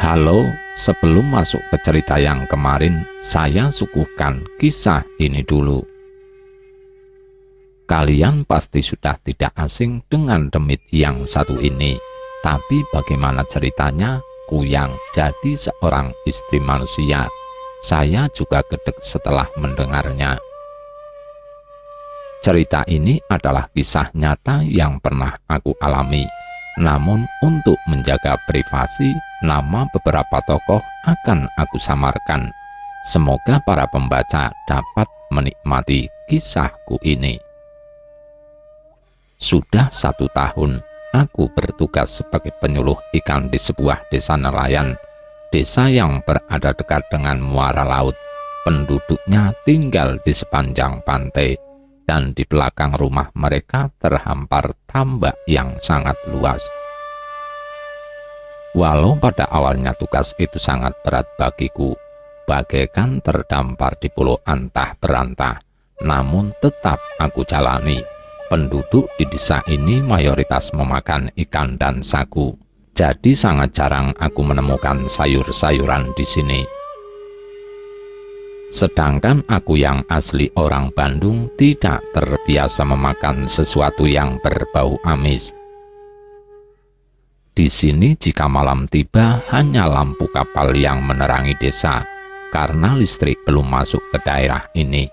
Halo, sebelum masuk ke cerita yang kemarin, saya suguhkan kisah ini dulu. Kalian pasti sudah tidak asing dengan demit yang satu ini, tapi bagaimana ceritanya Kuyang jadi seorang istri manusia? Saya juga gedeg setelah mendengarnya. Cerita ini adalah kisah nyata yang pernah aku alami. Namun untuk menjaga privasi, nama beberapa tokoh akan aku samarkan. Semoga para pembaca dapat menikmati kisahku ini. Sudah 1 tahun, aku bertugas sebagai penyuluh ikan di sebuah desa nelayan. Desa yang berada dekat dengan muara laut. Penduduknya tinggal di sepanjang pantai. Dan di belakang rumah mereka terhampar tambak yang sangat luas. Walau pada awalnya tugas itu sangat berat bagiku, bagaikan terdampar di pulau antah berantah, namun tetap aku jalani. Penduduk di desa ini mayoritas memakan ikan dan sagu, jadi sangat jarang aku menemukan sayur-sayuran di sini. Sedangkan aku yang asli orang Bandung tidak terbiasa memakan sesuatu yang berbau amis. Di sini jika malam tiba hanya lampu kapal yang menerangi desa, karena listrik belum masuk ke daerah ini.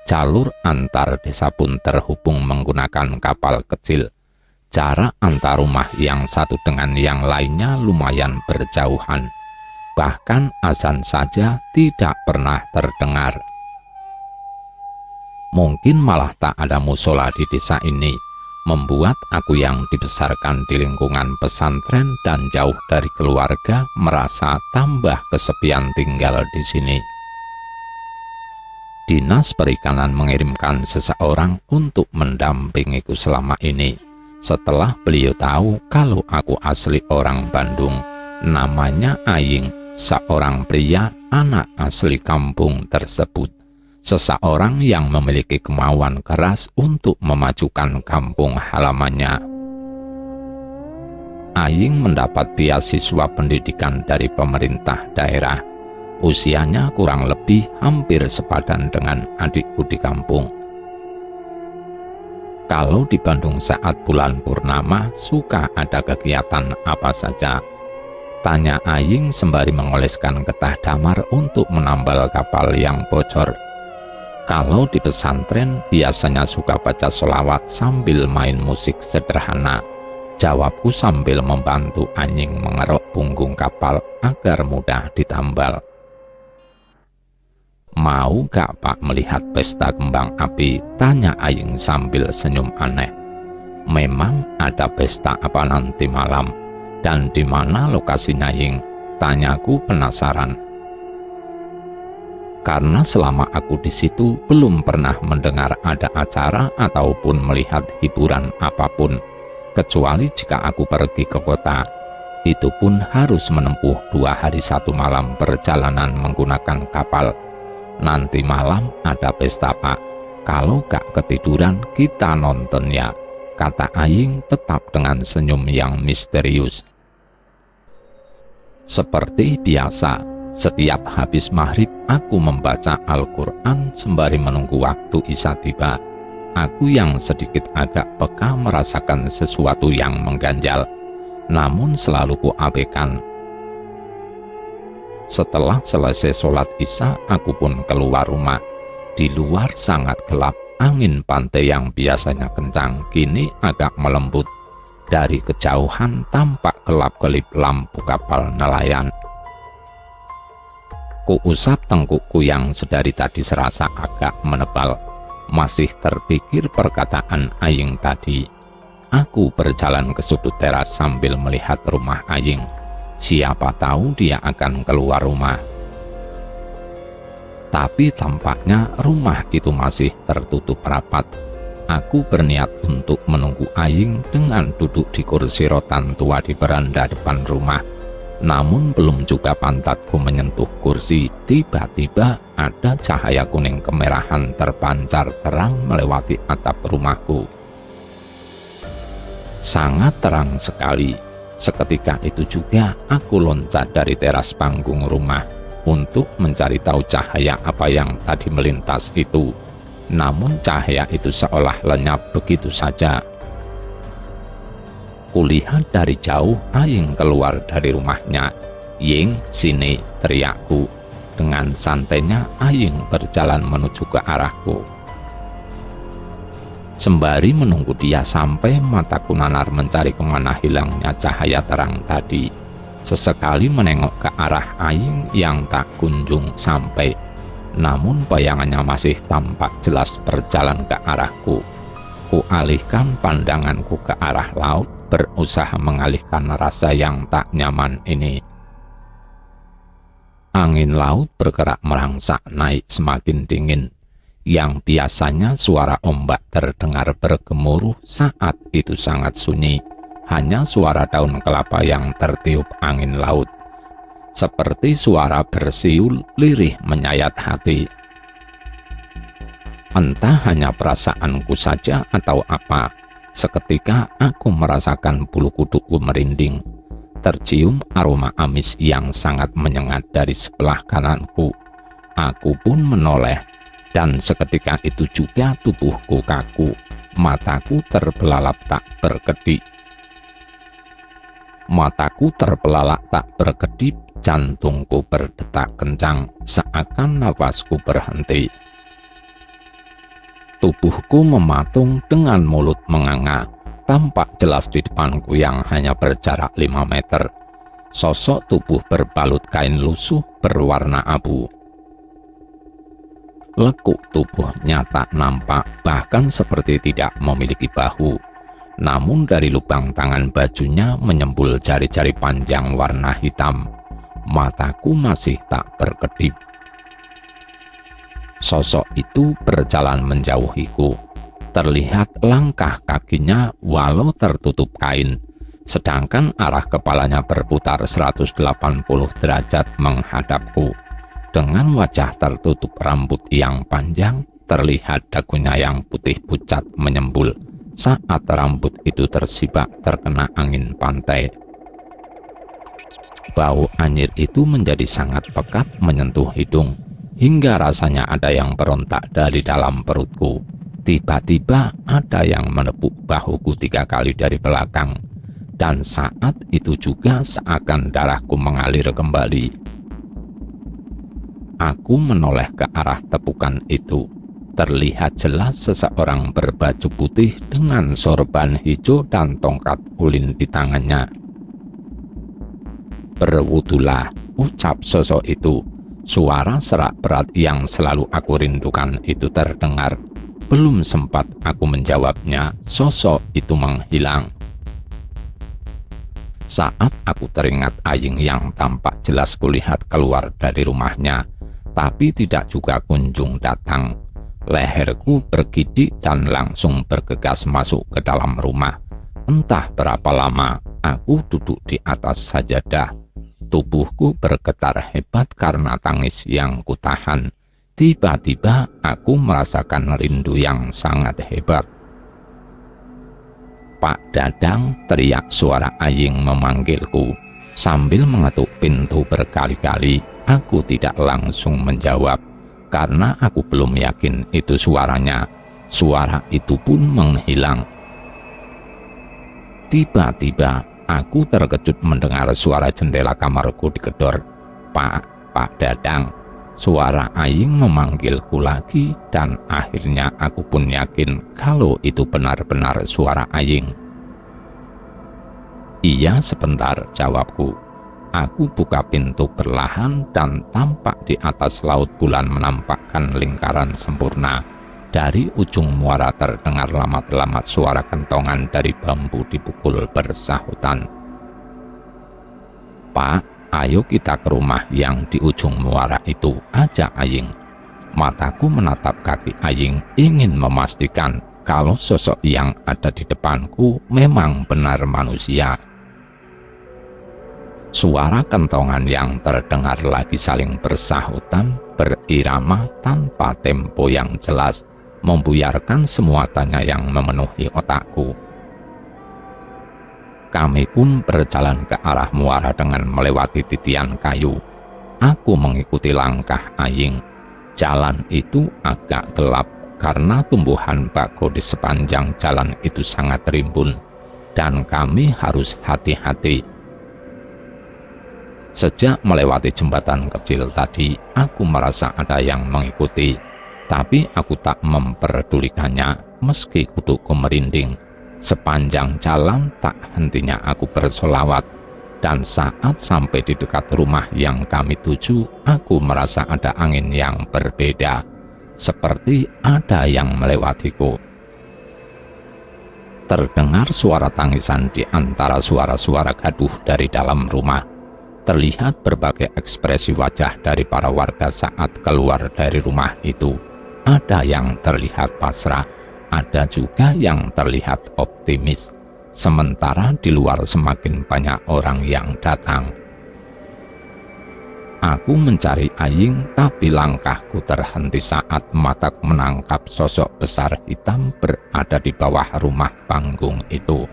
Jalur antar desa pun terhubung menggunakan kapal kecil. Jarak antar rumah yang satu dengan yang lainnya lumayan berjauhan. Bahkan azan saja tidak pernah terdengar. Mungkin malah tak ada musola di desa ini, membuat aku yang dibesarkan di lingkungan pesantren dan jauh dari keluarga merasa tambah kesepian tinggal di sini. Dinas Perikanan mengirimkan seseorang untuk mendampingiku selama ini. Setelah beliau tahu kalau aku asli orang Bandung, namanya Aying, seorang pria anak asli kampung tersebut, seseorang yang memiliki kemauan keras untuk memajukan kampung halamannya. Aying mendapat beasiswa pendidikan dari pemerintah daerah. Usianya kurang lebih hampir sepadan dengan adikku di kampung. Kalau di Bandung saat bulan purnama suka ada kegiatan apa saja? Tanya Aying sembari mengoleskan getah damar untuk menambal kapal yang bocor. Kalau di pesantren biasanya suka baca sholawat sambil main musik sederhana. Jawabku sambil membantu Aying mengerok punggung kapal agar mudah ditambal. Mau gak Pak melihat pesta kembang api? Tanya Aying sambil senyum aneh. Memang ada pesta apa nanti malam? Dan di mana lokasinya, Ying? Tanyaku penasaran. Karena selama aku di situ belum pernah mendengar ada acara ataupun melihat hiburan apapun, kecuali jika aku pergi ke kota. Itu pun harus menempuh 2 hari 1 malam perjalanan menggunakan kapal. Nanti malam ada pesta Pak. Kalau gak ketiduran kita nonton ya, kata Aying tetap dengan senyum yang misterius. Seperti biasa, setiap habis maghrib aku membaca Al-Quran sembari menunggu waktu Isya tiba. Aku yang sedikit agak peka merasakan sesuatu yang mengganjal, namun selalu kuabaikan. Setelah selesai sholat Isya, aku pun keluar rumah. Di luar sangat gelap, angin pantai yang biasanya kencang kini agak melembut. Dari kejauhan tampak kelap-kelip lampu kapal nelayan. Kuusap tengkukku yang sedari tadi serasa agak menebal. Masih terpikir perkataan Aying tadi. Aku berjalan ke sudut teras sambil melihat rumah Aying. Siapa tahu dia akan keluar rumah. Tapi tampaknya rumah itu masih tertutup rapat. Aku berniat untuk menunggu Aying dengan duduk di kursi rotan tua di beranda depan rumah. Namun belum juga pantatku menyentuh kursi, tiba-tiba ada cahaya kuning kemerahan terpancar terang melewati atap rumahku. Sangat terang sekali. Seketika itu juga aku loncat dari teras panggung rumah untuk mencari tahu cahaya apa yang tadi melintas itu. Namun cahaya itu seolah lenyap begitu saja. Kulihat dari jauh Aing keluar dari rumahnya. "Ying, sini," teriakku. Dengan santainya Aing berjalan menuju ke arahku. Sembari menunggu dia sampai, mataku nanar mencari kemana hilangnya cahaya terang tadi. Sesekali menengok ke arah Aing yang tak kunjung sampai, namun bayangannya masih tampak jelas berjalan ke arahku. Kualihkan pandanganku ke arah laut, berusaha mengalihkan rasa yang tak nyaman ini. Angin laut bergerak merangsak naik semakin dingin. Yang biasanya suara ombak terdengar bergemuruh, saat itu sangat sunyi. Hanya suara daun kelapa yang tertiup angin laut. Seperti suara bersiul lirih menyayat hati. Entah hanya perasaanku saja atau apa, seketika aku merasakan bulu kudukku merinding. Tercium aroma amis yang sangat menyengat dari sebelah kananku. Aku pun menoleh, dan seketika itu juga tubuhku kaku. Mataku terbelalak tak berkedip. Jantungku berdetak kencang, seakan nafasku berhenti. Tubuhku mematung dengan mulut menganga. Tampak jelas di depanku yang hanya berjarak 5 meter. Sosok tubuh berbalut kain lusuh berwarna abu. Lekuk tubuhnya tak nampak, bahkan seperti tidak memiliki bahu. Namun dari lubang tangan bajunya menyembul jari-jari panjang warna hitam. Mataku masih tak berkedip. Sosok itu berjalan menjauhiku. Terlihat langkah kakinya walau tertutup kain, sedangkan arah kepalanya berputar 180 derajat menghadapku. Dengan wajah tertutup rambut yang panjang, terlihat dagunya yang putih pucat menyembul saat rambut itu tersibak terkena angin pantai. Bau anyir itu menjadi sangat pekat menyentuh hidung, hingga rasanya ada yang berontak dari dalam perutku. Tiba-tiba ada yang menepuk bahuku 3 kali dari belakang, dan saat itu juga seakan darahku mengalir kembali. Aku menoleh ke arah tepukan itu. Terlihat jelas seseorang berbaju putih dengan sorban hijau dan tongkat ulin di tangannya. "Berwudulah," ucap sosok itu. Suara serak berat yang selalu aku rindukan itu terdengar. Belum sempat aku menjawabnya, sosok itu menghilang. Saat aku teringat Aing yang tampak jelas kulihat keluar dari rumahnya, tapi tidak juga kunjung datang. Leherku bergidik dan langsung bergegas masuk ke dalam rumah. Entah berapa lama aku duduk di atas sajadah. Tubuhku bergetar hebat karena tangis yang kutahan. Tiba-tiba aku merasakan rindu yang sangat hebat. "Pak Dadang," teriak suara Aing memanggilku. Sambil mengetuk pintu berkali-kali, aku tidak langsung menjawab, karena aku belum yakin itu suaranya. Suara itu pun menghilang. Tiba-tiba aku terkejut mendengar suara jendela kamarku digedor. Pak Dadang." Suara Aing memanggilku lagi, dan akhirnya aku pun yakin kalau itu benar-benar suara Aing. "Iya, sebentar," jawabku. Aku buka pintu perlahan, dan tampak di atas laut bulan menampakkan lingkaran sempurna. Dari ujung muara terdengar lamat-lamat suara kentongan dari bambu dipukul bersahutan. "Pak, ayo kita ke rumah yang di ujung muara itu," ajak Aing. Mataku menatap kaki Aing, ingin memastikan kalau sosok yang ada di depanku memang benar manusia. Suara kentongan yang terdengar lagi saling bersahutan, berirama tanpa tempo yang jelas, membuyarkan semua tanya yang memenuhi otakku. Kami pun berjalan ke arah muara dengan melewati titian kayu. Aku mengikuti langkah Aying. Jalan itu agak gelap karena tumbuhan bakau di sepanjang jalan itu sangat rimbun, dan kami harus hati-hati. Sejak melewati jembatan kecil tadi, aku merasa ada yang mengikuti, tapi aku tak memperdulikannya meski kutuku merinding. Sepanjang jalan tak hentinya aku bersolawat, dan saat sampai di dekat rumah yang kami tuju, aku merasa ada angin yang berbeda, seperti ada yang melewatiku. Terdengar suara tangisan di antara suara-suara gaduh dari dalam rumah. Terlihat berbagai ekspresi wajah dari para warga saat keluar dari rumah itu. Ada yang terlihat pasrah, ada juga yang terlihat optimis, sementara di luar semakin banyak orang yang datang. Aku mencari Aying, tapi langkahku terhenti saat mataku menangkap sosok besar hitam berada di bawah rumah panggung itu.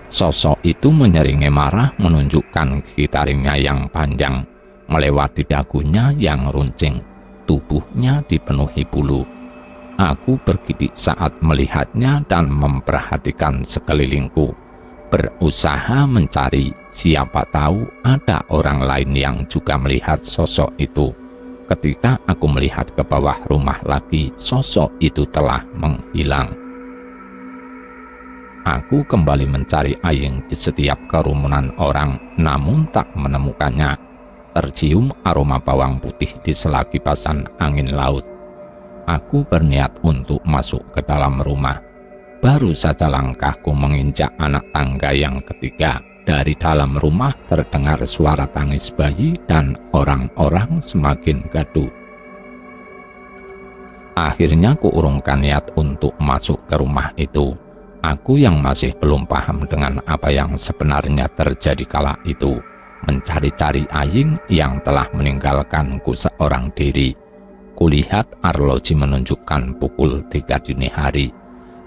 Sosok itu menyeringai marah, menunjukkan gigi taringnya yang panjang, melewati dagunya yang runcing, tubuhnya dipenuhi bulu. Aku bergidik saat melihatnya dan memperhatikan sekelilingku, berusaha mencari siapa tahu ada orang lain yang juga melihat sosok itu. Ketika aku melihat ke bawah rumah lagi, sosok itu telah menghilang. Aku kembali mencari Aying di setiap kerumunan orang, namun tak menemukannya. Tercium aroma bawang putih di sela kipasan angin laut. Aku berniat untuk masuk ke dalam rumah. Baru saja langkahku menginjak anak tangga yang ketiga, dari dalam rumah terdengar suara tangis bayi dan orang-orang semakin gaduh. Akhirnya kuurungkan niat untuk masuk ke rumah itu. Aku yang masih belum paham dengan apa yang sebenarnya terjadi kala itu, mencari-cari Aying yang telah meninggalkanku seorang diri. Kulihat arloji menunjukkan pukul 3 dini hari.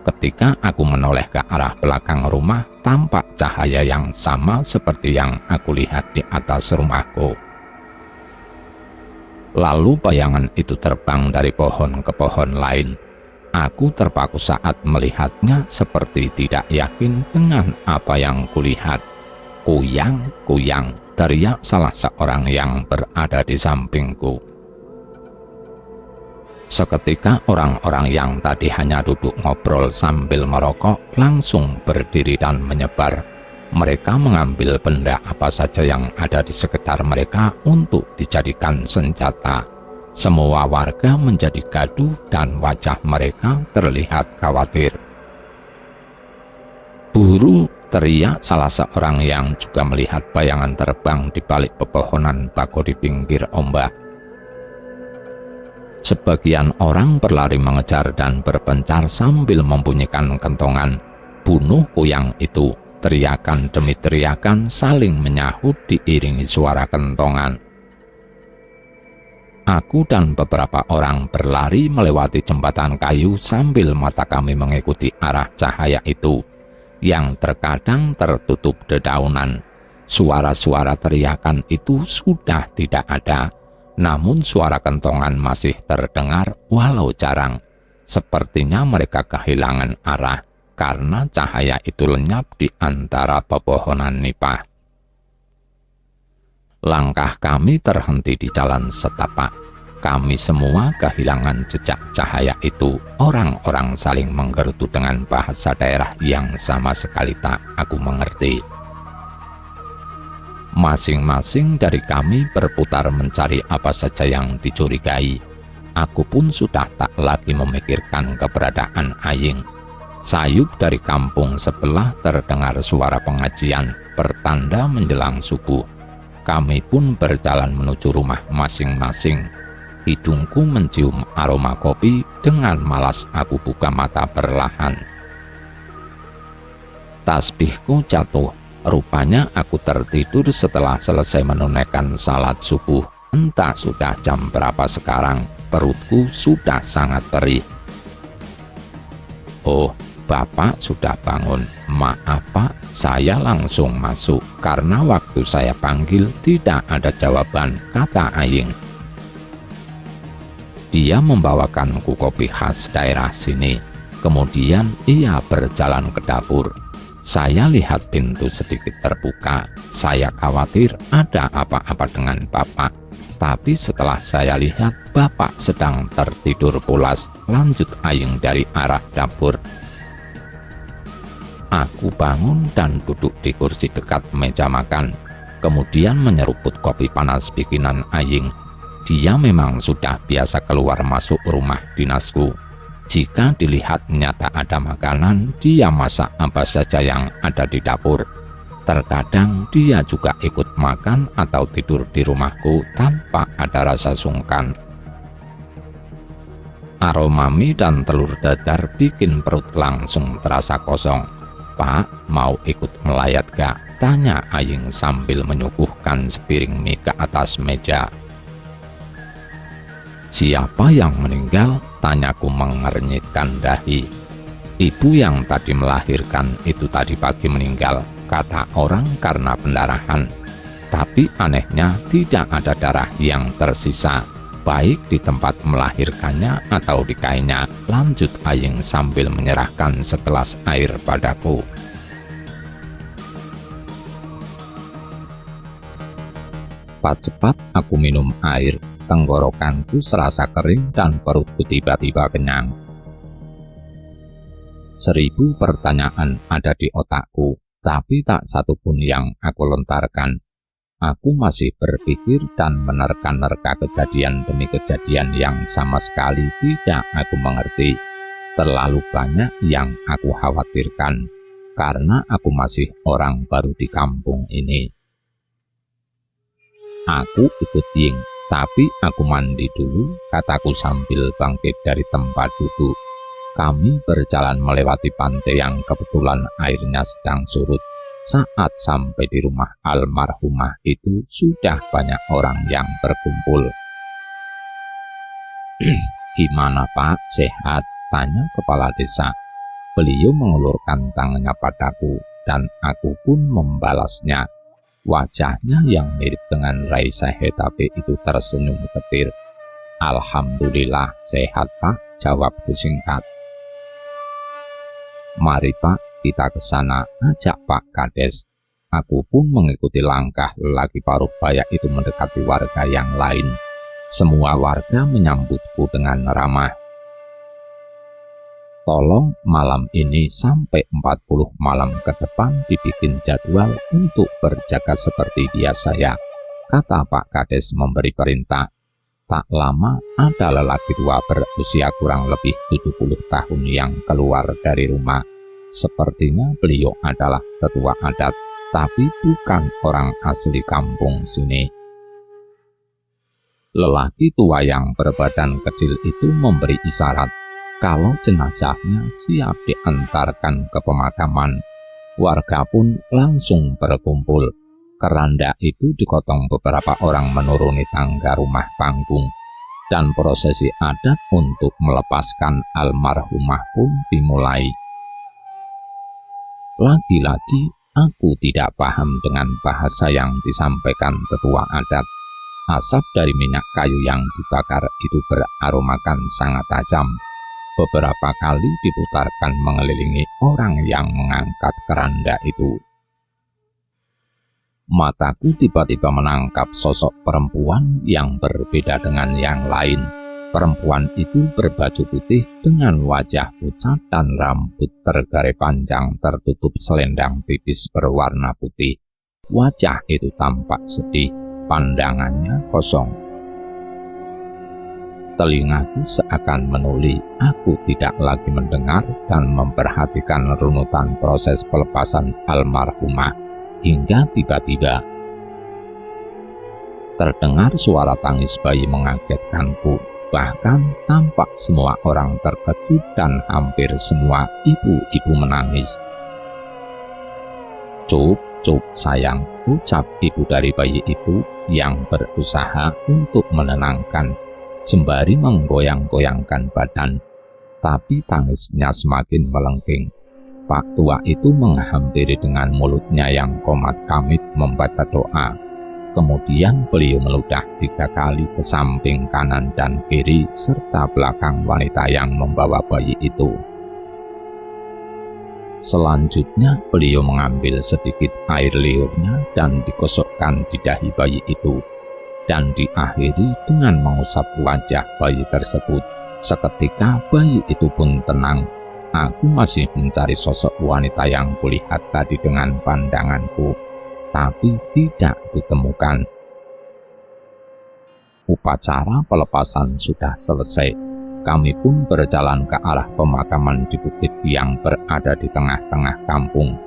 Ketika aku menoleh ke arah belakang rumah, tampak cahaya yang sama seperti yang aku lihat di atas rumahku. Lalu bayangan itu terbang dari pohon ke pohon lain. Aku terpaku saat melihatnya, seperti tidak yakin dengan apa yang kulihat. "Kuyang, kuyang!" teriak salah seorang yang berada di sampingku. Seketika orang-orang yang tadi hanya duduk ngobrol sambil merokok langsung berdiri dan menyebar. Mereka mengambil benda apa saja yang ada di sekitar mereka untuk dijadikan senjata. Semua warga menjadi gaduh dan wajah mereka terlihat khawatir. "Buru!" teriak salah seorang yang juga melihat bayangan terbang di balik pepohonan bakau di pinggir ombak. Sebagian orang berlari mengejar dan berpencar sambil membunyikan kentongan. "Bunuh kuyang itu!" Teriakan demi teriakan saling menyahut diiringi suara kentongan. Aku dan beberapa orang berlari melewati jembatan kayu sambil mata kami mengikuti arah cahaya itu, yang terkadang tertutup dedaunan. Suara-suara teriakan itu sudah tidak ada, namun suara kentongan masih terdengar walau jarang. Sepertinya mereka kehilangan arah karena cahaya itu lenyap di antara pepohonan nipah. Langkah kami terhenti di jalan setapak. Kami semua kehilangan jejak cahaya itu. Orang-orang saling menggerutu dengan bahasa daerah yang sama sekali tak aku mengerti. Masing-masing dari kami berputar mencari apa saja yang dicurigai. Aku pun sudah tak lagi memikirkan keberadaan Aying. Sayup dari kampung sebelah terdengar suara pengajian, pertanda menjelang subuh. Kami pun berjalan menuju rumah masing-masing. Hidungku mencium aroma kopi, dengan malas aku buka mata perlahan. Tasbihku jatuh. Rupanya aku tertidur setelah selesai menunaikan salat subuh. Entah sudah jam berapa sekarang, perutku sudah sangat perih. Oh, "Bapak sudah bangun." "Maaf Pak," saya langsung masuk karena waktu saya panggil tidak ada jawaban, kata Aying. Dia membawakanku kopi khas daerah sini. Kemudian ia berjalan ke dapur. Saya lihat pintu sedikit terbuka. Saya khawatir ada apa-apa dengan Bapak. Tapi setelah saya lihat Bapak sedang tertidur pulas, lanjut Aying dari arah dapur. Aku bangun dan duduk di kursi dekat meja makan. Kemudian menyeruput kopi panas bikinan Aying. Dia memang sudah biasa keluar masuk rumah dinasku. Jika dilihat nyata ada makanan, dia masak apa saja yang ada di dapur. Terkadang dia juga ikut makan atau tidur di rumahku tanpa ada rasa sungkan. Aroma mie dan telur dadar bikin perut langsung terasa kosong. "Pak, mau ikut melayat gak?" tanya Aying sambil menyuguhkan sepiring mie ke atas meja. "Siapa yang meninggal?" tanyaku mengernyitkan dahi. "Ibu yang tadi melahirkan itu tadi pagi meninggal, kata orang karena pendarahan. Tapi anehnya tidak ada darah yang tersisa, baik di tempat melahirkannya atau di kainnya," lanjut Aying sambil menyerahkan segelas air padaku. Cepat-cepat aku minum air. Tenggorokanku serasa kering dan perutku tiba-tiba kenyang. 1000 pertanyaan ada di otakku, tapi tak satu pun yang aku lontarkan. Aku masih berpikir dan menerka-nerka kejadian demi kejadian yang sama sekali tidak aku mengerti. Terlalu banyak yang aku khawatirkan, karena aku masih orang baru di kampung ini. Aku ikut Ying. "Tapi aku mandi dulu," kataku sambil bangkit dari tempat duduk. Kami berjalan melewati pantai yang kebetulan airnya sedang surut. Saat sampai di rumah almarhumah itu sudah banyak orang yang berkumpul. "Gimana Pak, sehat?" tanya kepala desa. Beliau mengulurkan tangannya padaku dan aku pun membalasnya. Wajahnya yang mirip dengan Raisa Hetabe itu tersenyum ketir. "Alhamdulillah sehat Pak," jawabku singkat. "Mari Pak, kita ke sana," ajak Pak Kades. Aku pun mengikuti langkah lelaki paruh baya itu mendekati warga yang lain. Semua warga menyambutku dengan ramah. "Tolong malam ini sampai 40 malam ke depan dibikin jadwal untuk berjaga seperti biasa ya," kata Pak Kades memberi perintah. Tak lama ada lelaki tua berusia kurang lebih 70 tahun yang keluar dari rumah. Sepertinya beliau adalah tetua adat, tapi bukan orang asli kampung sini. Lelaki tua yang berbadan kecil itu memberi isyarat kalau jenazahnya siap diantarkan ke pemakaman. Warga pun langsung berkumpul. Keranda itu digotong beberapa orang menuruni tangga rumah panggung, dan prosesi adat untuk melepaskan almarhumah pun dimulai. Lagi-lagi aku tidak paham dengan bahasa yang disampaikan tetua adat. Asap dari minyak kayu yang dibakar itu beraromakan sangat tajam. Beberapa kali diputarkan mengelilingi orang yang mengangkat keranda itu. Mataku tiba-tiba menangkap sosok perempuan yang berbeda dengan yang lain. Perempuan itu berbaju putih dengan wajah pucat dan rambut tergarai panjang tertutup selendang tipis berwarna putih. Wajah itu tampak sedih, pandangannya kosong. Telingaku seakan menuli. Aku tidak lagi mendengar dan memperhatikan runutan proses pelepasan almarhumah, hingga tiba-tiba terdengar suara tangis bayi mengagetkanku. Bahkan tampak semua orang terkejut dan hampir semua ibu-ibu menangis. "Cup, cup sayang," ucap ibu dari bayi itu yang berusaha untuk menenangkan sembari menggoyang-goyangkan badan. Tapi tangisnya semakin melengking. Pak tua itu menghampiri dengan mulutnya yang komat kamit membaca doa. Kemudian beliau meludah 3 kali ke samping kanan dan kiri serta belakang wanita yang membawa bayi itu. Selanjutnya beliau mengambil sedikit air liurnya dan digosokkan di dahi bayi itu, dan diakhiri dengan mengusap wajah bayi tersebut. Seketika bayi itu pun tenang. Aku masih mencari sosok wanita yang kulihat tadi dengan pandanganku, tapi tidak kutemukan. Upacara pelepasan sudah selesai. Kami pun berjalan ke arah pemakaman di bukit yang berada di tengah-tengah kampung,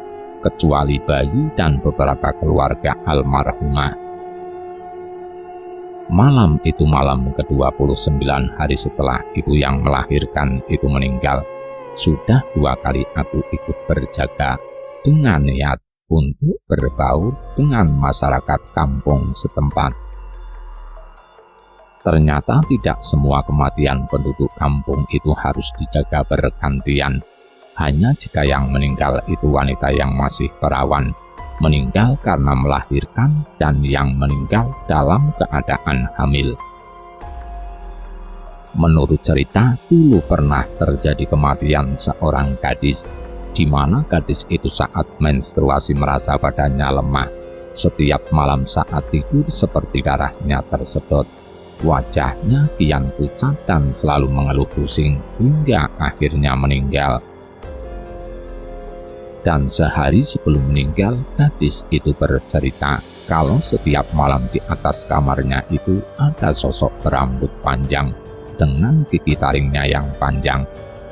kecuali bayi dan beberapa keluarga almarhumah. Malam itu malam ke-29 hari setelah ibu yang melahirkan itu meninggal. Sudah 2 kali aku ikut berjaga dengan niat untuk berbaur dengan masyarakat kampung setempat. Ternyata tidak semua kematian penduduk kampung itu harus dijaga bergantian. Hanya jika yang meninggal itu wanita yang masih perawan, meninggal karena melahirkan, dan yang meninggal dalam keadaan hamil. Menurut cerita, dulu pernah terjadi kematian seorang gadis, di mana gadis itu saat menstruasi merasa badannya lemah. Setiap malam saat tidur seperti darahnya tersedot. Wajahnya kian pucat dan selalu mengeluh pusing hingga akhirnya meninggal. Dan sehari sebelum meninggal, gadis itu bercerita kalau setiap malam di atas kamarnya itu ada sosok berambut panjang dengan gigi taringnya yang panjang,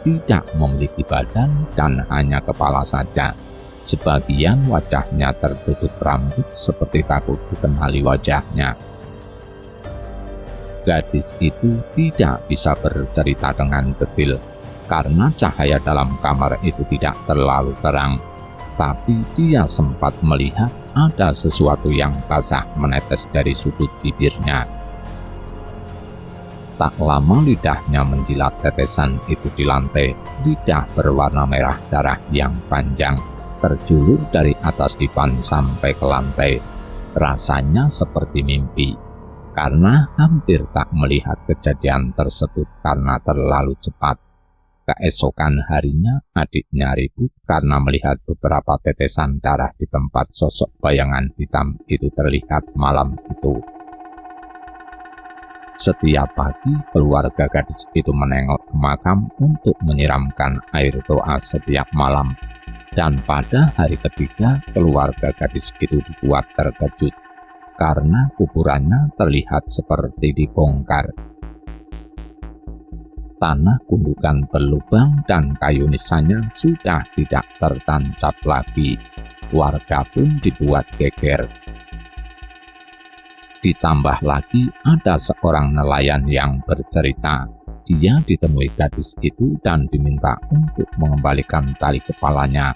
tidak memiliki badan dan hanya kepala saja. Sebagian wajahnya tertutup rambut seperti takut dikenali wajahnya. Gadis itu tidak bisa bercerita dengan detail karena cahaya dalam kamar itu tidak terlalu terang, tapi dia sempat melihat ada sesuatu yang basah menetes dari sudut bibirnya. Tak lama lidahnya menjilat tetesan itu di lantai. Lidah berwarna merah darah yang panjang terjulur dari atas dipan sampai ke lantai. Rasanya seperti mimpi, karena hampir tak melihat kejadian tersebut karena terlalu cepat. Keesokan harinya adiknya ribut karena melihat beberapa tetesan darah di tempat sosok bayangan hitam itu terlihat malam itu. Setiap pagi keluarga gadis itu menengok ke makam untuk menyiramkan air doa setiap malam, dan pada hari ketiga keluarga gadis itu dibuat terkejut karena kuburannya terlihat seperti dibongkar. Tanah gundukan berlubang dan kayu nisannya sudah tidak tertancap lagi. Warga pun dibuat geger. Ditambah lagi ada seorang nelayan yang bercerita. Dia ditemui gadis itu dan diminta untuk mengembalikan tali kepalanya.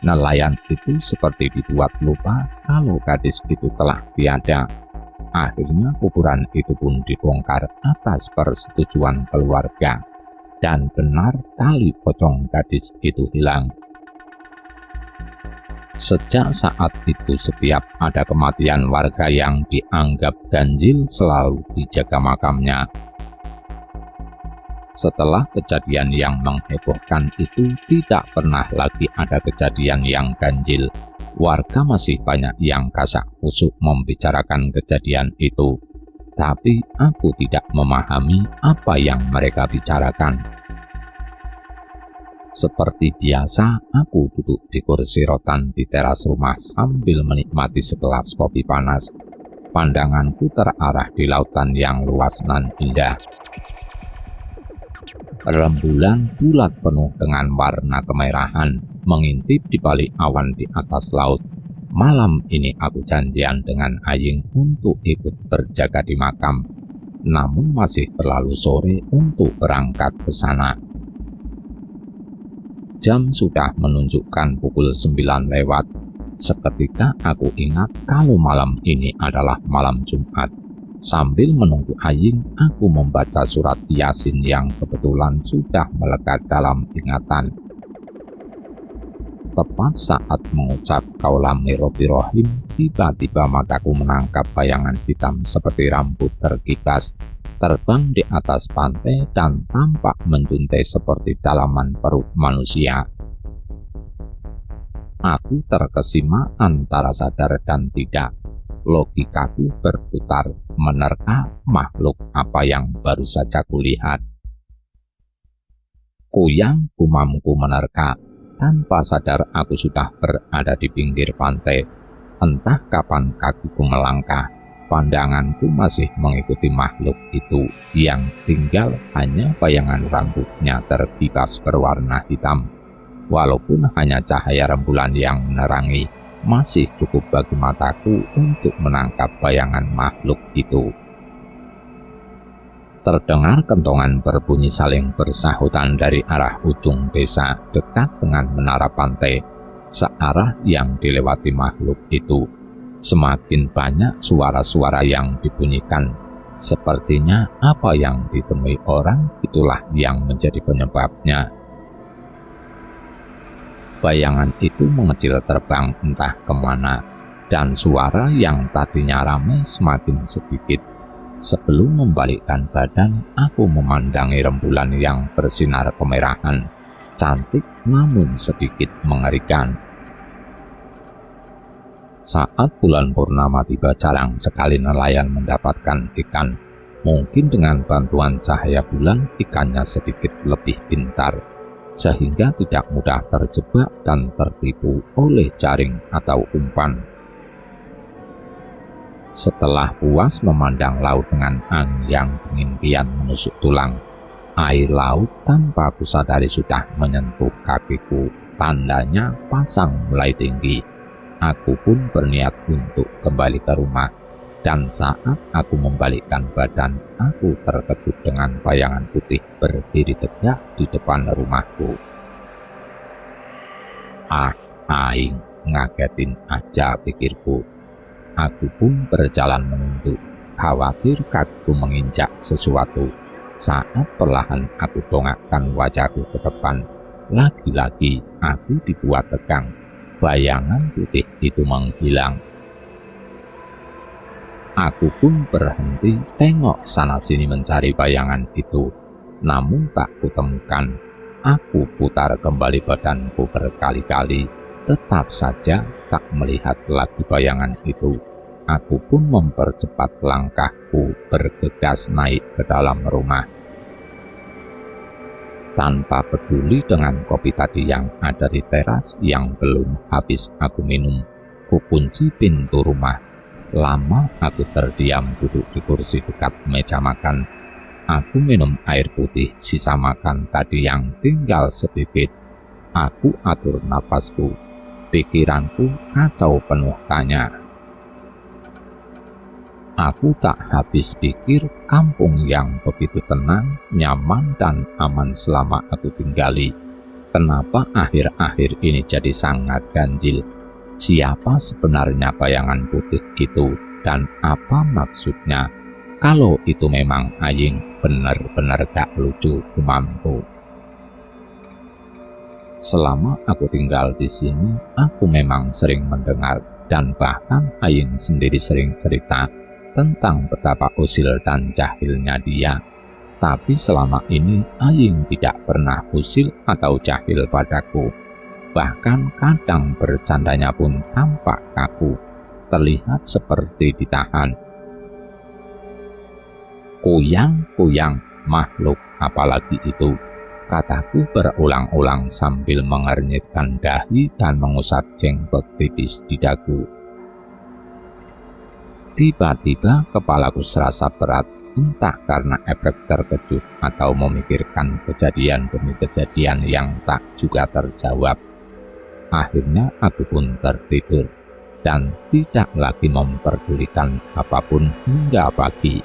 Nelayan itu seperti dibuat lupa kalau gadis itu telah tiada. Akhirnya kuburan itu pun dibongkar atas persetujuan keluarga. Dan benar tali pocong gadis itu hilang. Sejak saat itu setiap ada kematian warga yang dianggap ganjil selalu dijaga makamnya. Setelah kejadian yang menghebohkan itu tidak pernah lagi ada kejadian yang ganjil. Warga masih banyak yang kasak kusuk membicarakan kejadian itu. Tapi aku tidak memahami apa yang mereka bicarakan. Seperti biasa, aku duduk di kursi rotan di teras rumah sambil menikmati segelas kopi panas. Pandanganku terarah di lautan yang luas nan indah. Rembulan bulat penuh dengan warna kemerahan mengintip di balik awan di atas laut. Malam ini aku janjian dengan Aying untuk ikut berjaga di makam, namun masih terlalu sore untuk berangkat ke sana. Jam sudah menunjukkan pukul 9 lewat. Seketika aku ingat kalau malam ini adalah malam Jumat. Sambil menunggu Aying, aku membaca surat Yasin yang kebetulan sudah melekat dalam ingatan. Tepat saat mengucap kaulam Robbirohim, tiba-tiba mataku menangkap bayangan hitam seperti rambut terkipas, terbang di atas pantai dan tampak menjuntai seperti dalaman perut manusia. Aku terkesima antara sadar dan tidak. Logikaku berputar, menerka makhluk apa yang baru saja kulihat. Kuyang gumamku menerka. Tanpa sadar aku sudah berada di pinggir pantai. Entah kapan kakiku melangkah, pandanganku masih mengikuti makhluk itu yang tinggal hanya bayangan rambutnya terkipas berwarna hitam. Walaupun hanya cahaya rembulan yang menerangi, masih cukup bagi mataku untuk menangkap bayangan makhluk itu. Terdengar kentongan berbunyi saling bersahutan dari arah ujung desa dekat dengan menara pantai, searah yang dilewati makhluk itu. Semakin banyak suara-suara yang dibunyikan. Sepertinya apa yang ditemui orang itulah yang menjadi penyebabnya. Bayangan itu mengecil terbang entah kemana, dan suara yang tadinya ramai semakin sedikit. Sebelum membalikkan badan, aku memandangi rembulan yang bersinar kemerahan, cantik namun sedikit mengerikan. Saat bulan purnama tiba, jarang sekali nelayan mendapatkan ikan. Mungkin dengan bantuan cahaya bulan, ikannya sedikit lebih pintar, sehingga tidak mudah terjebak dan tertipu oleh jaring atau umpan. Setelah puas memandang laut dengan angin yang dingin kian menusuk tulang, air laut tanpa kusadari sudah menyentuh kakiku, tandanya pasang mulai tinggi. Aku pun berniat untuk kembali ke rumah, dan saat aku membalikkan badan, aku terkejut dengan bayangan putih berdiri tegak di depan rumahku. Aing, ngagetin aja, pikirku. Aku pun berjalan menunduk, khawatir kakiku menginjak sesuatu. Saat perlahan aku dongakkan wajahku ke depan, lagi-lagi aku dibuat tegang. Bayangan putih itu menghilang. Aku pun berhenti tengok sana-sini mencari bayangan itu, namun tak kutemukan. Aku putar kembali badanku berkali-kali, tetap saja tak melihat lagi bayangan itu. Aku pun mempercepat langkahku, bergegas naik ke dalam rumah. Tanpa peduli dengan kopi tadi yang ada di teras yang belum habis aku minum, kukunci pintu rumah. Lama aku terdiam duduk di kursi dekat meja makan. Aku minum air putih sisa makan tadi yang tinggal sedikit. Aku atur napasku. Pikiranku kacau penuh tanya. Aku tak habis pikir kampung yang begitu tenang, nyaman, dan aman selama aku tinggali. Kenapa akhir-akhir ini jadi sangat ganjil? Siapa sebenarnya bayangan putih itu, dan apa maksudnya? Kalau itu memang Aying, benar-benar gak lucu, gumamku. Selama aku tinggal di sini, aku memang sering mendengar, dan bahkan Aying sendiri sering cerita tentang betapa usil dan jahilnya dia. Tapi selama ini Aying tidak pernah usil atau jahil padaku. Bahkan kadang bercandanya pun tampak kaku, terlihat seperti ditahan. Kuyang, makhluk apalagi itu, kataku berulang-ulang sambil mengernyitkan dahi dan mengusap jenggot tipis di dagu. Tiba-tiba kepalaku serasa berat, entah karena efek terkejut atau memikirkan kejadian demi kejadian yang tak juga terjawab. Akhirnya aku pun tertidur dan tidak lagi memperdulikan apapun hingga pagi.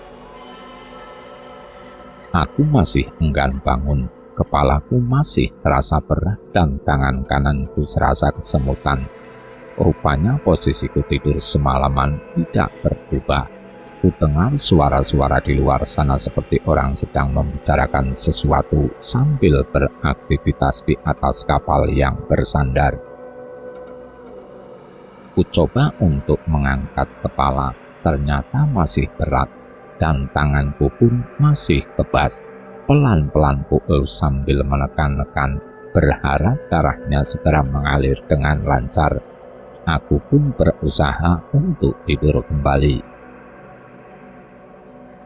Aku masih enggan bangun, kepalaku masih terasa berat dan tangan kananku serasa kesemutan. Rupanya posisiku tidur semalaman tidak berubah. Kudengar suara-suara di luar sana seperti orang sedang membicarakan sesuatu sambil beraktivitas di atas kapal yang bersandar. Kucoba untuk mengangkat kepala, ternyata masih berat, dan tanganku pun masih kebas. Pelan-pelan kuelus sambil menekan-nekan, berharap darahnya segera mengalir dengan lancar. Aku pun berusaha untuk tidur kembali.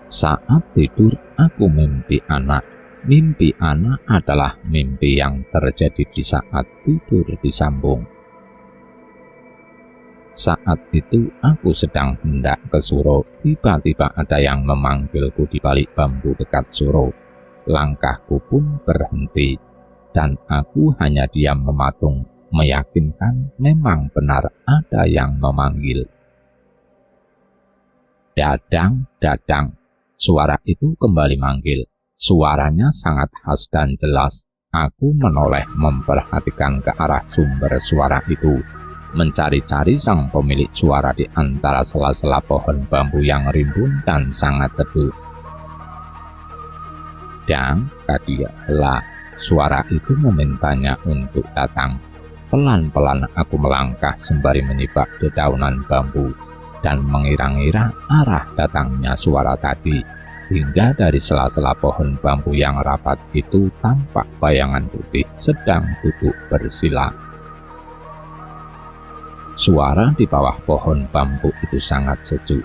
Saat tidur, aku mimpi anak. Mimpi anak adalah mimpi yang terjadi di saat tidur disambung. Saat itu aku sedang hendak ke Suro, tiba-tiba ada yang memanggilku di balik bambu dekat Suro. Langkahku pun berhenti, dan aku hanya diam mematung, meyakinkan memang benar ada yang memanggil. Dadang, Dadang. Suara itu kembali manggil. Suaranya sangat khas dan jelas. Aku menoleh memperhatikan ke arah sumber suara itu, mencari-cari sang pemilik suara di antara sela-sela pohon bambu yang rimbun dan sangat teduh. Dang, kadialah, suara itu memintanya untuk datang. Pelan-pelan aku melangkah sembari menyibak dedaunan bambu dan mengira-ngira arah datangnya suara tadi, hingga dari sela-sela pohon bambu yang rapat itu tampak bayangan putih sedang duduk bersila. Suara di bawah pohon bambu itu sangat sejuk.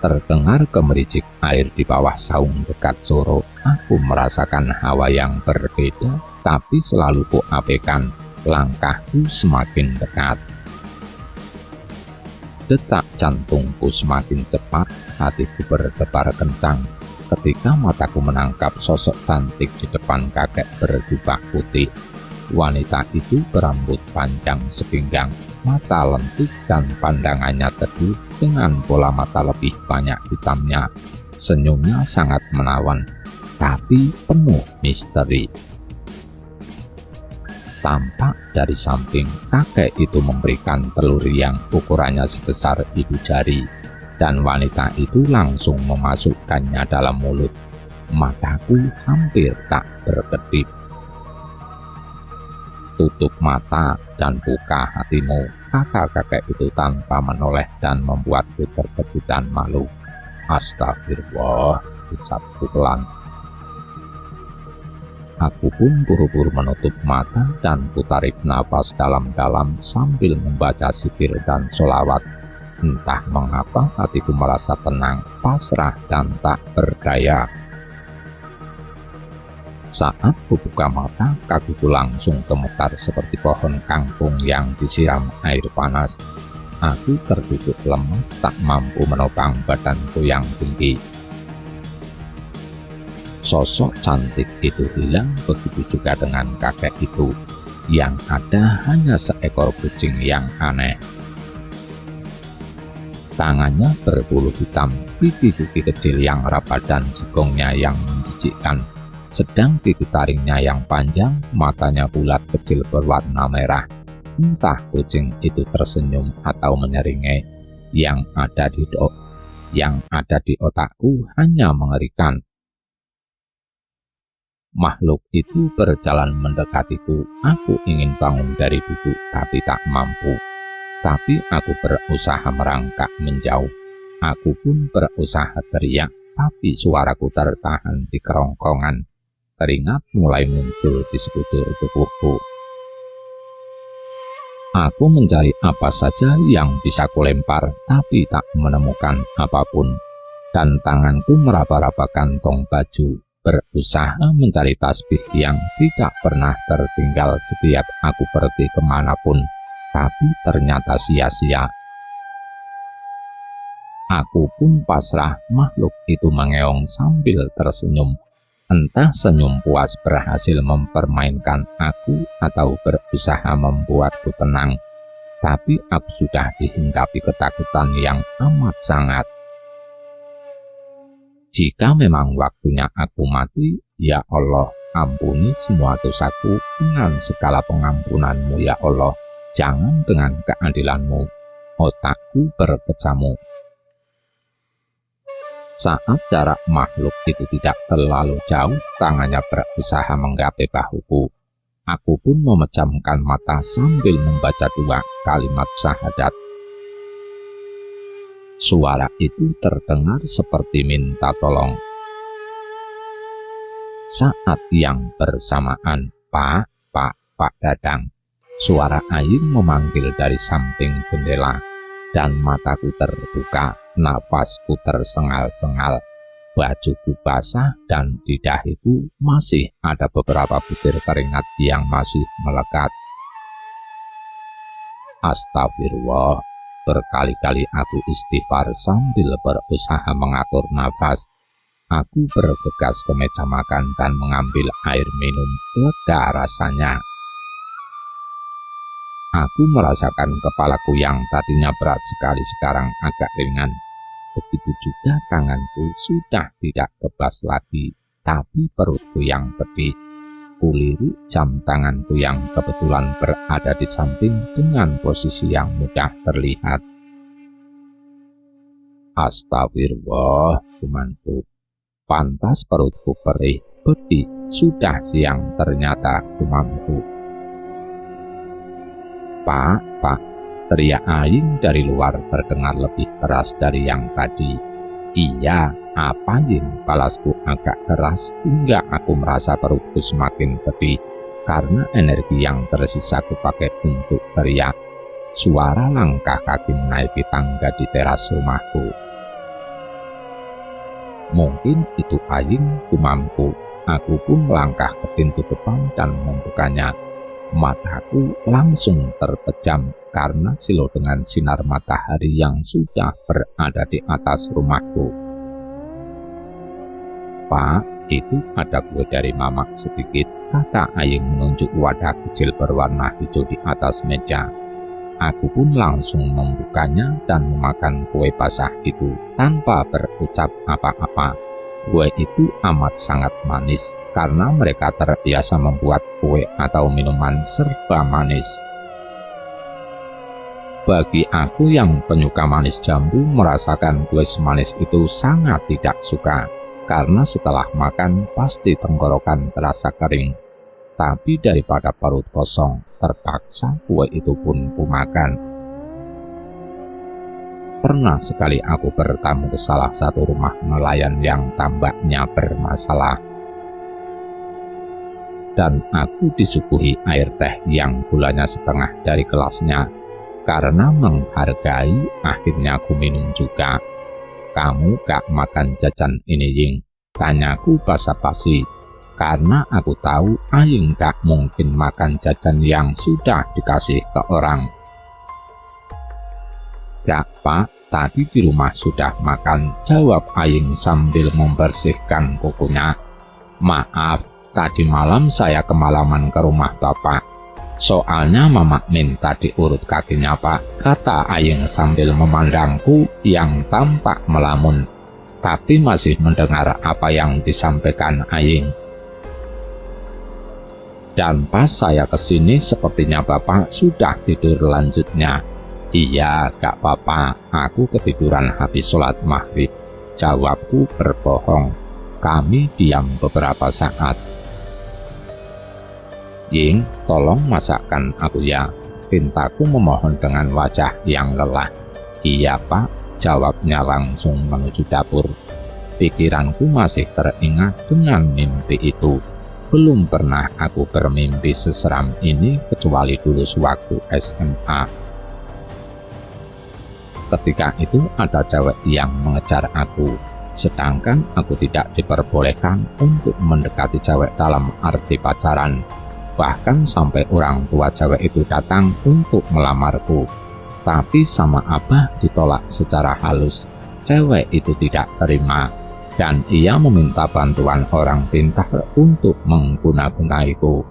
Terdengar gemericik air di bawah saung dekat Suro. Aku merasakan hawa yang berbeda, tapi selalu kuabaikan. Langkahku semakin dekat. Detak jantungku semakin cepat, hatiku berdebar kencang ketika mataku menangkap sosok cantik di depan kakek berjubah putih. Wanita itu berambut panjang sepinggang, mata lentik dan pandangannya teduh dengan bola mata lebih banyak hitamnya. Senyumnya sangat menawan, tapi penuh misteri. Tampak dari samping, kakek itu memberikan telur yang ukurannya sebesar ibu jari, dan wanita itu langsung memasukkannya dalam mulut. Mataku hampir tak berkedip. Tutup mata dan buka hatimu, kata kakek itu tanpa menoleh dan membuatku terkejut dan malu. Astagfirullah, ucapku pelan. Aku pun buru-buru menutup mata dan kutarik nafas dalam-dalam sambil membaca zikir dan sholawat. Entah mengapa hatiku merasa tenang, pasrah, dan tak berdaya. Saat kubuka mata, kakiku langsung gemetar seperti pohon kangkung yang disiram air panas. Aku terduduk lemas, tak mampu menopang badanku yang tinggi. Sosok cantik itu hilang, begitu juga dengan kakek itu. Yang ada hanya seekor kucing yang aneh. Tangannya berbulu hitam, gigi-gigi kecil yang rapat dan jigongnya yang menjijikkan. Sedang gigi taringnya yang panjang, matanya bulat kecil berwarna merah. Entah kucing itu tersenyum atau menyeringai. Yang ada di otakku hanya mengerikan. Makhluk itu berjalan mendekatiku. Aku ingin bangun dari duduk, tapi tak mampu. Tapi aku berusaha merangkak menjauh. Aku pun berusaha teriak, tapi suaraku tertahan di kerongkongan. Keringat mulai muncul di sekujur tubuhku. Aku mencari apa saja yang bisa kulempar, tapi tak menemukan apapun. Dan tanganku meraba-raba kantong baju, berusaha mencari tasbih yang tidak pernah tertinggal setiap aku pergi kemanapun, tapi ternyata sia-sia. Aku pun pasrah, makhluk itu mengeong sambil tersenyum. Entah senyum puas berhasil mempermainkan aku atau berusaha membuatku tenang, tapi aku sudah dihinggapi ketakutan yang amat sangat. Jika memang waktunya aku mati, ya Allah, ampuni semua dosaku dengan segala pengampunan-Mu ya Allah. Jangan dengan keadilan-Mu, otakku berkecamuk. Saat jarak makhluk itu tidak terlalu jauh, tangannya berusaha menggapai bahuku. Aku pun memejamkan mata sambil membaca 2 kalimat syahadat. Suara itu terdengar seperti minta tolong. Saat yang bersamaan, Pak Dadang, suara Aying memanggil dari samping jendela, dan mataku terbuka, nafasku tersengal-sengal, bajuku basah, dan di dahiku masih ada beberapa butir keringat yang masih melekat. Astagfirullah, berkali-kali aku istighfar sambil berusaha mengatur nafas. Aku bergegas ke meja makan dan mengambil air minum, lega rasanya. Aku merasakan kepalaku yang tadinya berat sekali sekarang agak ringan. Begitu juga tanganku sudah tidak kebas lagi, tapi perutku yang pedih. Kulirik jam tanganku yang kebetulan berada di samping dengan posisi yang mudah terlihat. Astagfirullah, kumanku. Pantas perutku perih, pedih, sudah siang ternyata, gumamku. Pak, teriak Aying dari luar terdengar lebih keras dari yang tadi. Iya, apa Ying? Balasku agak keras hingga aku merasa perutku semakin pedih karena energi yang tersisa kupakai untuk teriak. Suara langkah kaki menaiki tangga di teras rumahku. Mungkin itu Aying, gumamku. Aku pun melangkah ke pintu depan dan membukanya. Mataku langsung terpejam karena silau dengan sinar matahari yang sudah berada di atas rumahku. Pak, itu ada kue dari Mamak sedikit, kata Aying menunjuk wadah kecil berwarna hijau di atas meja. Aku pun langsung membukanya dan memakan kue basah itu tanpa berucap apa-apa. Kue itu amat sangat manis karena mereka terbiasa membuat kue atau minuman serba manis. Bagi aku yang penyuka manis jambu, merasakan kue semanis itu sangat tidak suka karena setelah makan pasti tenggorokan terasa kering. Tapi daripada perut kosong, terpaksa kue itu pun kumakan. Pernah sekali aku bertamu ke salah satu rumah nelayan yang tambaknya bermasalah. Dan aku disuguhi air teh yang gulanya setengah dari gelasnya. Karena menghargai, akhirnya aku minum juga. Kamu gak makan jajan ini, Ying? Tanyaku basa-basi. Karena aku tahu Aying gak mungkin makan jajan yang sudah dikasih ke orang. Gak, Pak, tadi di rumah sudah makan, jawab Aying sambil membersihkan kukunya. Maaf, tadi malam saya kemalaman ke rumah Bapak. Soalnya Mamak minta diurut kakinya, Pak, kata Aying sambil memandangku yang tampak melamun, tapi masih mendengar apa yang disampaikan Aying. Dan pas saya kesini sepertinya Bapak sudah tidur, lanjutnya. Iya, gak apa-apa, aku ketiduran habis sholat maghrib, jawabku berbohong. Kami diam beberapa saat. Ying, tolong masakkan aku ya, pintaku memohon dengan wajah yang lelah. Iya Pak, jawabnya langsung menuju dapur. Pikiranku masih teringat dengan mimpi itu. Belum pernah aku bermimpi seseram ini kecuali dulu sewaktu SMA. Ketika itu ada cewek yang mengejar aku, sedangkan aku tidak diperbolehkan untuk mendekati cewek dalam arti pacaran. Bahkan sampai orang tua cewek itu datang untuk melamarku. Tapi sama abah ditolak secara halus. Cewek itu tidak terima, dan ia meminta bantuan orang pintar untuk mengguna-gunaiku.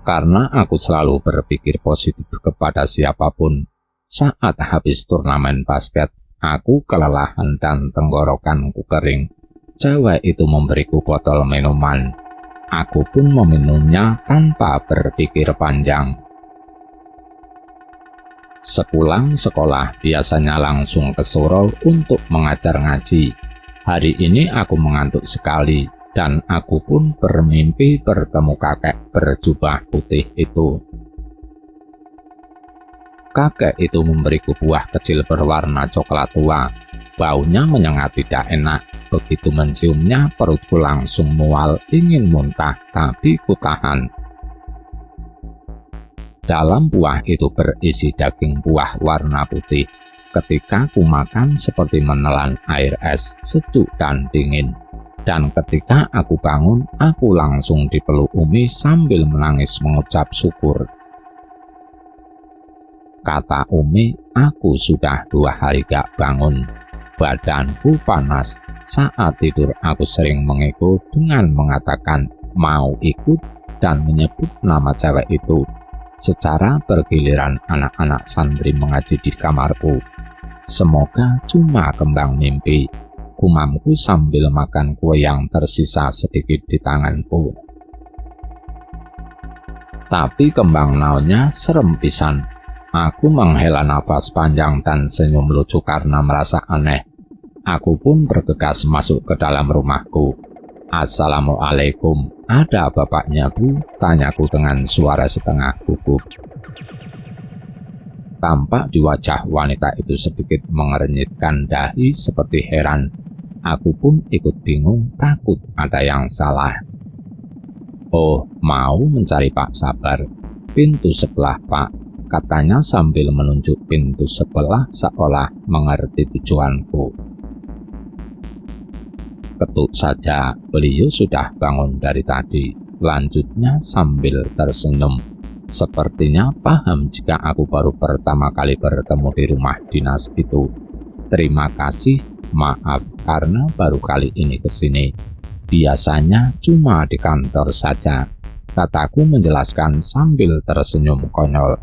Karena aku selalu berpikir positif kepada siapapun, saat habis turnamen basket, aku kelelahan dan tenggorokanku kering. Cewek itu memberiku botol minuman. Aku pun meminumnya tanpa berpikir panjang. Sepulang sekolah biasanya langsung ke Suro untuk mengajar ngaji. Hari ini aku mengantuk sekali dan aku pun bermimpi bertemu kakek berjubah putih itu. Kakek itu memberiku buah kecil berwarna coklat tua. Baunya menyengat tidak enak. Begitu menciumnya perutku langsung mual ingin muntah, tapi kutahan. Dalam buah itu berisi daging buah warna putih. Ketika ku makan seperti menelan air es sejuk dan dingin. Dan ketika aku bangun, aku langsung dipeluk Umi sambil menangis mengucap syukur. Kata Umi, aku sudah 2 hari gak bangun. Badanku panas. Saat tidur aku sering mengikut dengan mengatakan mau ikut dan menyebut nama cewek itu. Secara bergiliran anak-anak santri mengaji di kamarku. Semoga cuma kembang mimpi, gumamku sambil makan kue yang tersisa sedikit di tanganku. Tapi kembang naonnya serem pisan. Aku menghela nafas panjang dan senyum lucu karena merasa aneh. Aku pun bergegas masuk ke dalam rumahku. Assalamualaikum, ada bapaknya Bu? Tanyaku dengan suara setengah gugup. Tampak di wajah wanita itu sedikit mengernyitkan dahi seperti heran. Aku pun ikut bingung, takut ada yang salah. Oh, mau mencari Pak Sabar. Pintu sebelah Pak, katanya sambil menunjuk pintu sebelah seolah mengerti tujuanku. Ketuk saja, beliau sudah bangun dari tadi. Lanjutnya sambil tersenyum. Sepertinya paham jika aku baru pertama kali bertemu di rumah dinas itu. Terima kasih, maaf karena baru kali ini ke sini. Biasanya cuma di kantor saja, kataku menjelaskan sambil tersenyum konyol.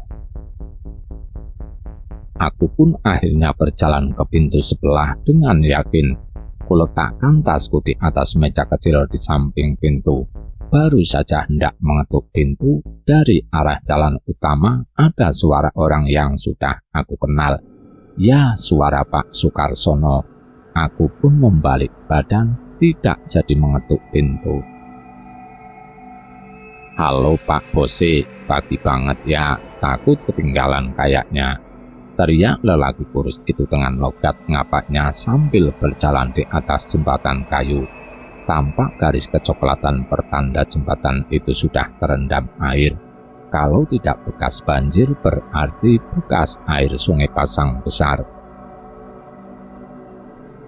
Aku pun akhirnya berjalan ke pintu sebelah dengan yakin. Kuletakkan tasku di atas meja kecil di samping pintu. Baru saja hendak mengetuk pintu, dari arah jalan utama ada suara orang yang sudah aku kenal. Ya, suara Pak Sukarsono. Aku pun membalik badan, tidak jadi mengetuk pintu. Halo Pak Bose, pagi banget ya, takut ketinggalan kayaknya. Teriak lelaki kurus itu dengan logat ngapaknya sambil berjalan di atas jembatan kayu. Tampak garis kecoklatan pertanda jembatan itu sudah terendam air. Kalau tidak bekas banjir berarti bekas air sungai pasang besar.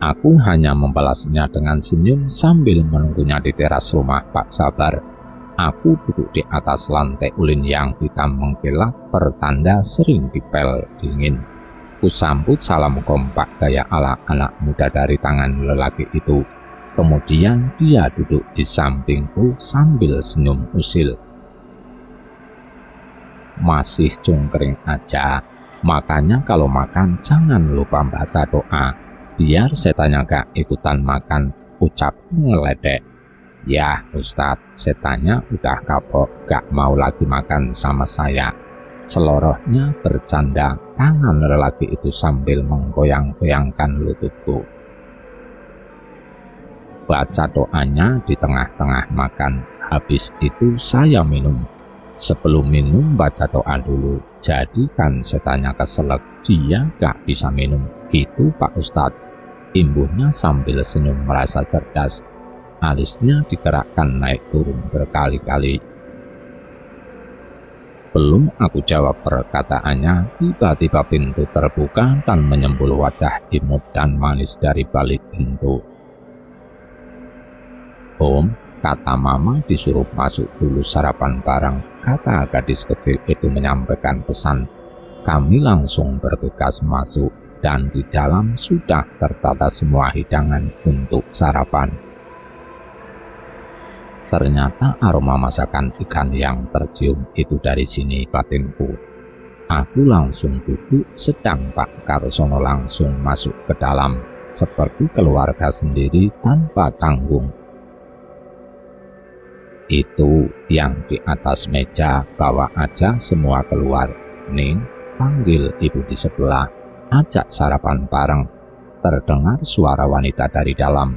Aku hanya membalasnya dengan senyum sambil menunggunya di teras rumah Pak Sabar. Aku duduk di atas lantai ulin yang hitam mengkilap, pertanda sering dipel dingin. Kusambut salam kompak gaya ala anak muda dari tangan lelaki itu. Kemudian dia duduk di sampingku sambil senyum usil. Masih cungkring aja, makanya kalau makan jangan lupa baca doa. Biar setannya gak ikutan makan, ucap ngeledek. Ya Ustadz, setannya udah kapok, gak mau lagi makan sama saya. Selorohnya bercanda, tangan lelaki itu sambil menggoyang-goyangkan lututku. Baca doanya di tengah-tengah makan, habis itu saya minum. Sebelum minum baca doa dulu, jadikan setannya keselak, dia gak bisa minum. Gitu Pak Ustadz, imbuhnya sambil senyum merasa cerdas. Alisnya digerakkan naik turun berkali-kali. Belum aku jawab perkataannya, tiba-tiba pintu terbuka dan menyembul wajah imut dan manis dari balik pintu. Om, kata Mama disuruh masuk dulu sarapan bareng, kata gadis kecil itu menyampaikan pesan. Kami langsung bergegas masuk dan di dalam sudah tertata semua hidangan untuk sarapan. Ternyata aroma masakan ikan yang tercium itu dari sini batinku. Aku langsung duduk sedang Pak Karsono langsung masuk ke dalam seperti keluarga sendiri tanpa canggung. Itu yang di atas meja, bawa aja semua keluar. Ning, panggil ibu di sebelah, ajak sarapan bareng. Terdengar suara wanita dari dalam.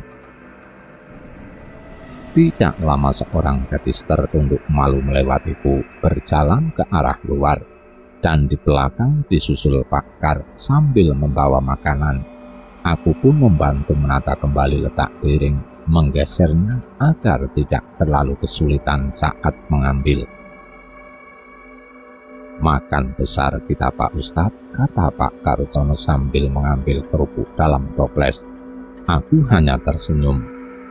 Tidak lama seorang gadis tertunduk malu melewatiku, berjalan ke arah luar, dan di belakang disusul Pak Kar sambil membawa makanan. Aku pun membantu menata kembali letak piring, menggesernya agar tidak terlalu kesulitan saat mengambil. "Makan besar kita Pak Ustadz," kata Pak Karsono sambil mengambil kerupuk dalam toples. Aku hanya tersenyum.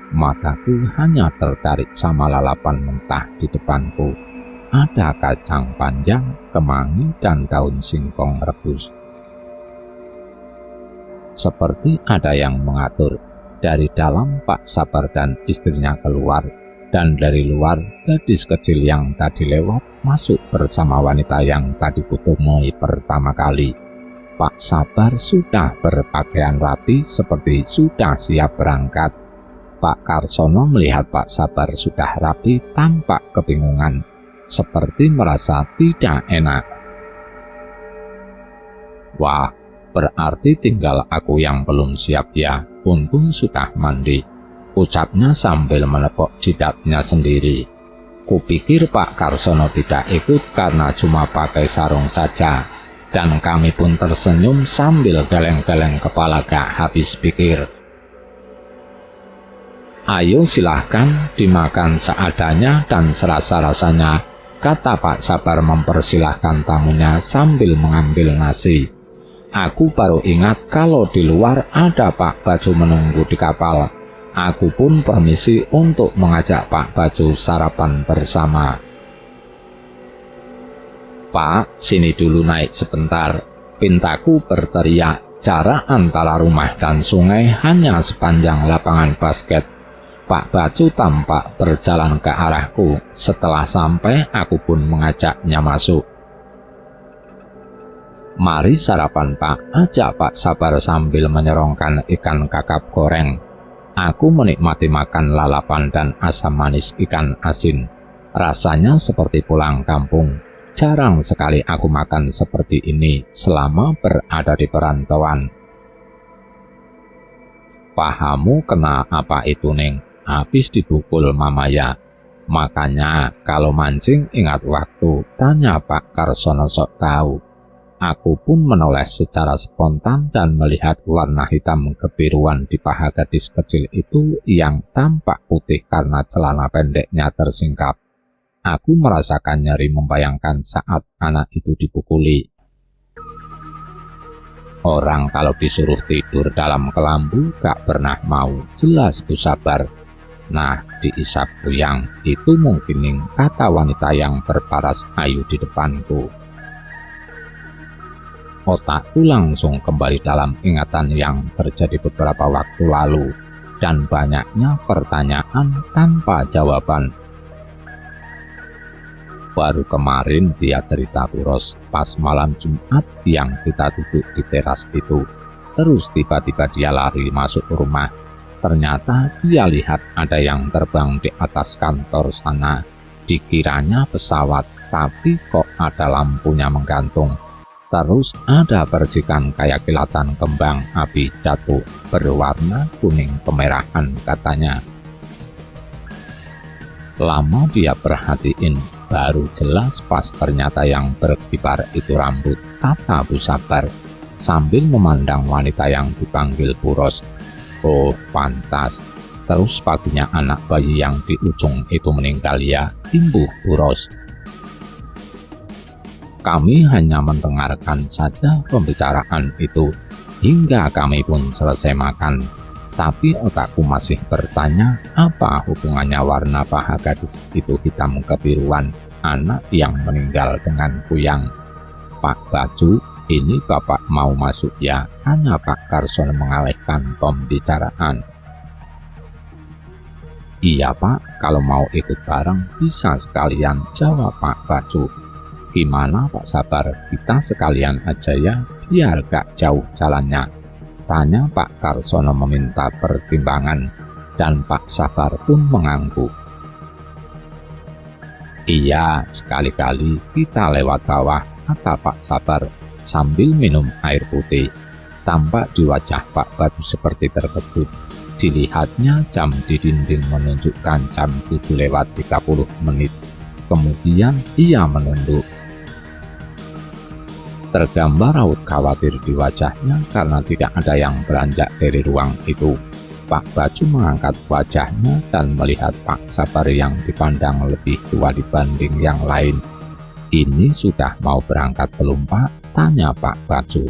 Mataku hanya tertarik sama lalapan mentah di depanku. Ada kacang panjang, kemangi, dan daun singkong rebus. Seperti ada yang mengatur. Dari dalam Pak Sabar dan istrinya keluar, dan dari luar gadis kecil yang tadi lewat masuk bersama wanita yang tadi kutemui pertama kali. Pak Sabar sudah berpakaian rapi seperti sudah siap berangkat. Pak Karsono melihat Pak Sabar sudah rapi tampak kebingungan, seperti merasa tidak enak. "Wah, berarti tinggal aku yang belum siap ya, untung sudah mandi," ucapnya sambil menepuk jidatnya sendiri. Kupikir Pak Karsono tidak ikut karena cuma pakai sarung saja, dan kami pun tersenyum sambil geleng-geleng kepala gak habis pikir. "Ayo silahkan dimakan seadanya dan serasa-rasanya," kata Pak Sabar mempersilahkan tamunya sambil mengambil nasi. Aku baru ingat kalau di luar ada Pak Baju menunggu di kapal. Aku pun permisi untuk mengajak Pak Baju sarapan bersama. "Pak, sini dulu naik sebentar," pintaku berteriak. Jarak antara rumah dan sungai hanya sepanjang lapangan basket. Pak Baju tampak berjalan ke arahku. Setelah sampai, aku pun mengajaknya masuk. "Mari sarapan Pak," ajak Pak Sabar sambil menyerongkan ikan kakap goreng. Aku menikmati makan lalapan dan asam manis ikan asin. Rasanya seperti pulang kampung. Jarang sekali aku makan seperti ini selama berada di perantauan. "Pahamu kena apa itu, Neng? Habis dipukul Mama ya? Makanya kalau mancing ingat waktu," tanya Pak Karsono sok tahu. Aku pun menoleh secara spontan dan melihat warna hitam kebiruan di paha gadis kecil itu yang tampak putih karena celana pendeknya tersingkap. Aku merasakan nyeri membayangkan saat anak itu dipukuli. Orang kalau disuruh tidur dalam kelambu gak pernah mau, jelas Bu Sabar. "Nah, diisap Buyang, itu mungkin," kata wanita yang berparas ayu di depanku. Otakku langsung kembali dalam ingatan yang terjadi beberapa waktu lalu, dan banyaknya pertanyaan tanpa jawaban. Baru kemarin dia cerita Turos pas malam Jumat yang kita duduk di teras itu. Terus tiba-tiba dia lari masuk rumah. Ternyata dia lihat ada yang terbang di atas kantor sana. Dikiranya pesawat, tapi kok ada lampunya menggantung. Terus ada percikan kayak kilatan kembang api jatuh berwarna kuning kemerahan katanya. Lama dia perhatiin, baru jelas pas ternyata yang berkibar itu rambut, kata Bu Sabar sambil memandang wanita yang dipanggil Puros. "Oh, pantas. Terus paginya anak bayi yang di ujung itu meninggal ya," imbuh Puros. Kami hanya mendengarkan saja pembicaraan itu hingga kami pun selesai makan. Tapi otakku masih bertanya apa hubungannya warna paha gadis itu hitam kebiruan anak yang meninggal dengan Buyang. "Pak Baju, ini Bapak mau masuk ya?" tanya Pak Karsono mengalihkan pembicaraan. "Iya Pak, kalau mau ikut bareng bisa sekalian," jawab Pak Baju. "Gimana Pak Sabar, kita sekalian aja ya, biar gak jauh jalannya?" tanya Pak Karsono meminta pertimbangan, dan Pak Sabar pun mengangguk. "Iya, sekali-kali kita lewat bawah," kata Pak Sabar sambil minum air putih. Tampak di wajah Pak Baju seperti terkejut. Dilihatnya jam di dinding menunjukkan jam 7:30. Kemudian ia menunduk. Tergambar raut khawatir di wajahnya karena tidak ada yang beranjak dari ruang itu. Pak Baju mengangkat wajahnya dan melihat Pak Sabar yang dipandang lebih tua dibanding yang lain. "Ini sudah mau berangkat belum, Pak?" tanya Pak Baju.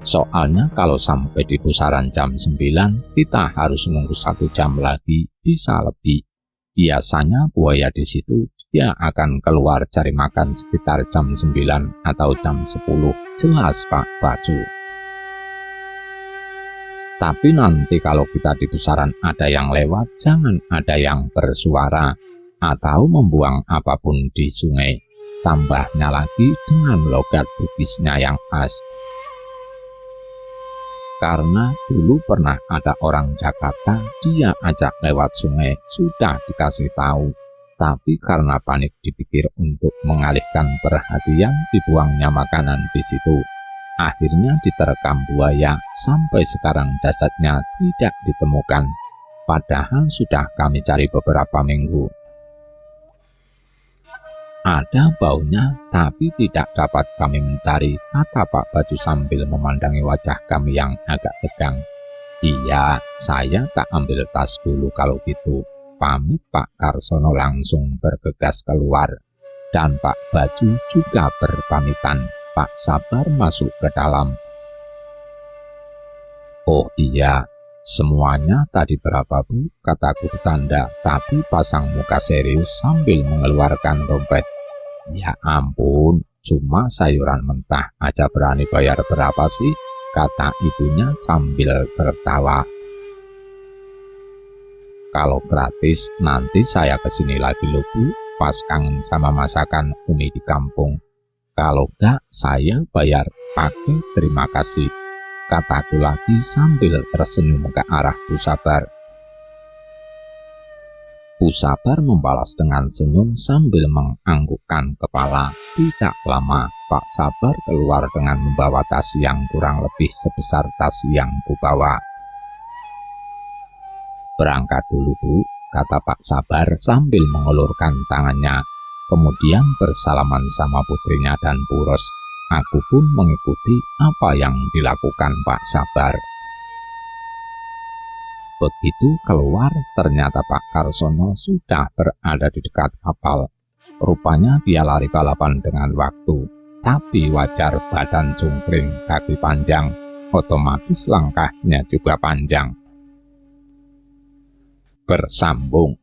"Soalnya kalau sampai di pusaran jam 9, kita harus nunggu 1 jam lagi, bisa lebih. Biasanya buaya di situ dia akan keluar cari makan sekitar jam 9 atau jam 10, jelas Pak Baju. Tapi nanti kalau kita di pusaran ada yang lewat, jangan ada yang bersuara atau membuang apapun di sungai," tambahnya lagi dengan logat Bugisnya yang khas. "Karena dulu pernah ada orang Jakarta, dia ajak lewat sungai, sudah dikasih tahu. Tapi karena panik dipikir untuk mengalihkan perhatian, dibuangnya makanan di situ. Akhirnya diterkam buaya, sampai sekarang jasadnya tidak ditemukan. Padahal sudah kami cari beberapa minggu. Ada baunya, tapi tidak dapat kami mencari," kata Pak Baju sambil memandangi wajah kami yang agak tegang. "Iya, saya tak ambil tas dulu kalau gitu," pamit Pak Karsono langsung bergegas keluar. Dan Pak Baju juga berpamitan. Pak Sabar masuk ke dalam. "Oh iya, semuanya tadi berapa, Bu?" kataku bertanda, tapi pasang muka serius sambil mengeluarkan dompet. "Ya ampun, cuma sayuran mentah aja berani bayar berapa sih?" kata ibunya sambil tertawa. "Kalau gratis nanti saya kesini lagi loh, Bu, pas kangen sama masakan Umi di kampung. Kalau enggak saya bayar pakai terima kasih," kataku lagi sambil tersenyum ke arah Bu Sabar. Bu Sabar membalas dengan senyum sambil menganggukkan kepala. Tidak lama, Pak Sabar keluar dengan membawa tas yang kurang lebih sebesar tas yang kubawa. "Berangkat dulu, Bu," kata Pak Sabar sambil mengulurkan tangannya. Kemudian bersalaman sama putrinya dan Bu Ros. Aku pun mengikuti apa yang dilakukan Pak Sabar. Begitu keluar, ternyata Pak Karsono sudah berada di dekat kapal. Rupanya dia lari balapan dengan waktu, tapi wajar badan cungkring, kaki panjang, otomatis langkahnya juga panjang. Bersambung.